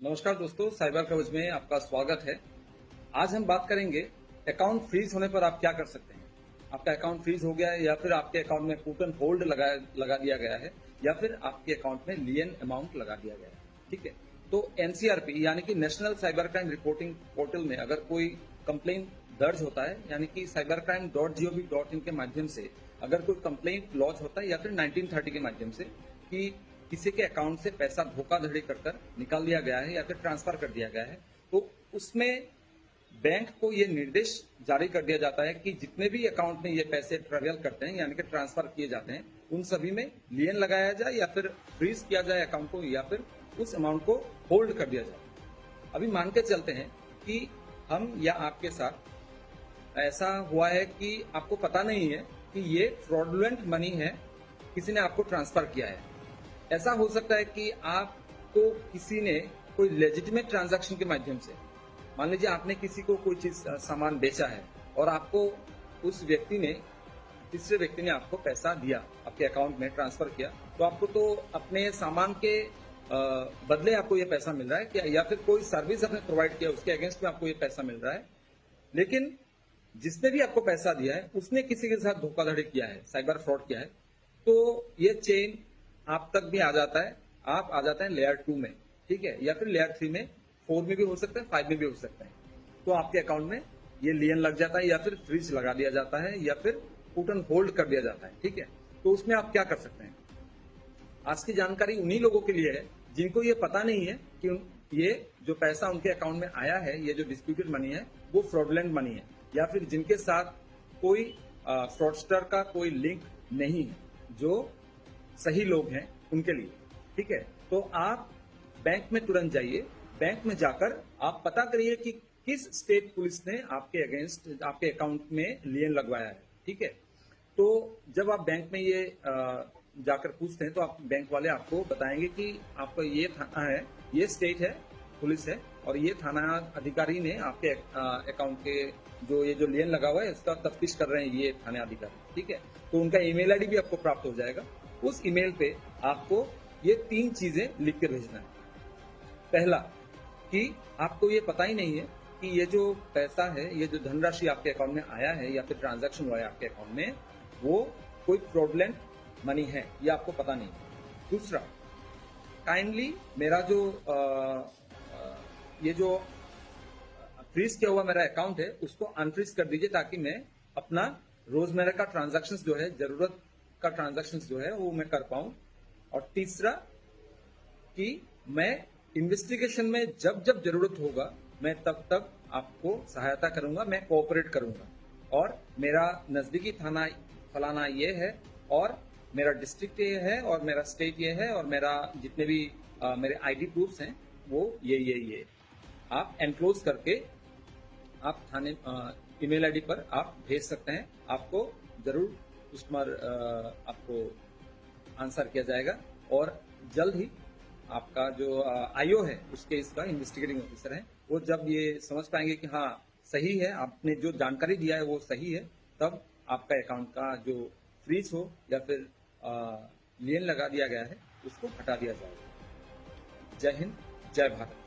नमस्कार दोस्तों, साइबर कवच में आपका स्वागत है। आज हम बात करेंगे अकाउंट फ्रीज होने पर आप क्या कर सकते हैं। आपका अकाउंट फ्रीज हो गया है या फिर आपके अकाउंट में पुट एंड होल्ड लगा दिया गया है या फिर आपके अकाउंट में लियन अमाउंट लगा दिया गया है। ठीक है, तो एनसीआरपी यानी कि national cyber crime reporting portal में अगर कोई कंप्लेन दर्ज होता है यानी कि cybercrime.gov.in के माध्यम से अगर कोई कंप्लेंट लॉन्च होता है या फिर 1930 के माध्यम से कि किसी के अकाउंट से पैसा धोखाधड़ी कर निकाल दिया गया है या फिर ट्रांसफर कर दिया गया है, तो उसमें बैंक को ये निर्देश जारी कर दिया जाता है कि जितने भी अकाउंट में ये पैसे ट्रेवल करते हैं यानी कि ट्रांसफर किए जाते हैं उन सभी में लियन लगाया जाए या फिर फ्रीज किया जाए अकाउंट को या फिर उस अमाउंट को होल्ड कर दिया जाए। अभी मान के चलते हैं कि हम या आपके साथ ऐसा हुआ है कि आपको पता नहीं है कि ये फ्रॉडुलेंट मनी है, किसी ने आपको ट्रांसफर किया है। ऐसा हो सकता है कि आपको किसी ने कोई लेजिटिमेट ट्रांजैक्शन के माध्यम से, मान लीजिए आपने किसी को कोई चीज सामान बेचा है और आपको उस व्यक्ति ने, तीसरे व्यक्ति ने आपको पैसा दिया, आपके अकाउंट में ट्रांसफर किया, तो आपको तो अपने सामान के बदले आपको ये पैसा मिल रहा है क्या, या फिर कोई सर्विस आपने प्रोवाइड किया उसके अगेंस्ट में आपको ये पैसा मिल रहा है। लेकिन जिसने भी आपको पैसा दिया है उसने किसी के साथ धोखाधड़ी किया है, साइबर फ्रॉड किया है, तो ये चेन आप तक भी आ जाता है। आप आ जाते हैं लेयर 2 में, ठीक है, या फिर लेयर 3 में, 4 में भी हो सकता है, 5 में भी हो सकता है। तो आपके अकाउंट में ये लियन लग जाता है या फिर फ्रीज लगा दिया जाता है या फिर पुट एंड होल्ड कर दिया जाता है। ठीक है, तो उसमें आप क्या कर सकते हैं। आज की जानकारी उन्हीं लोगों के लिए है जिनको ये पता नहीं है कि ये जो पैसा उनके अकाउंट में आया है, ये जो डिस्प्यूटेड मनी है वो फ्रॉडुलेंट मनी है, या फिर जिनके साथ कोई फ्रॉडस्टर का कोई लिंक नहीं है, जो सही लोग हैं उनके लिए। ठीक है, तो आप बैंक में तुरंत जाइए, बैंक में जाकर आप पता करिए कि किस स्टेट पुलिस ने आपके अगेंस्ट, आपके अकाउंट में लियन लगवाया है। ठीक है, तो जब आप बैंक में ये जाकर पूछते हैं तो आप बैंक वाले आपको बताएंगे कि आपका ये थाना है, ये स्टेट है, पुलिस है, और ये थाना अधिकारी ने आपके अकाउंट के जो लियन लगा हुआ है इसका तफ्तीश कर रहे हैं ये थाना अधिकारी। ठीक है, तो उनका ईमेल आईडी भी आपको प्राप्त हो जाएगा। उस ईमेल पे आपको ये 3 चीजें लिख कर भेजना है। पहला, कि आपको ये पता ही नहीं है कि ये जो पैसा है, ये जो धनराशि आपके अकाउंट में आया है या फिर ट्रांजैक्शन हुआ है आपके अकाउंट में, वो कोई फ्रॉडुलेंट मनी है, ये आपको पता नहीं है। दूसरा, काइंडली मेरा जो ये जो फ्रीज किया हुआ मेरा अकाउंट है उसको अनफ्रीज कर दीजिए ताकि मैं अपना रोजमर्रा का ट्रांजैक्शंस जो है, जरूरत का ट्रांजैक्शंस जो है वो मैं कर पाऊं। और तीसरा, कि मैं इन्वेस्टिगेशन में जब जब जरूरत होगा मैं तब तक आपको सहायता करूंगा, मैं कोऑपरेट करूंगा। और मेरा नजदीकी थाना फलाना ये है, और मेरा डिस्ट्रिक्ट ये है, और मेरा स्टेट ये है, और मेरा जितने भी मेरे आईडी प्रूफ्स हैं वो ये आप एनक्लोज करके आप थाने ईमेल आईडी पर आप भेज सकते हैं। आपको जरूर उस पर आपको आंसर किया जाएगा, और जल्द ही आपका जो आईओ है, उसके इसका इन्वेस्टिगेटिंग ऑफिसर है, वो जब ये समझ पाएंगे कि हाँ सही है, आपने जो जानकारी दिया है वो सही है, तब आपका अकाउंट का जो फ्रीज हो या फिर लियन लगा दिया गया है उसको हटा दिया जाएगा। जय हिंद, जय भारत।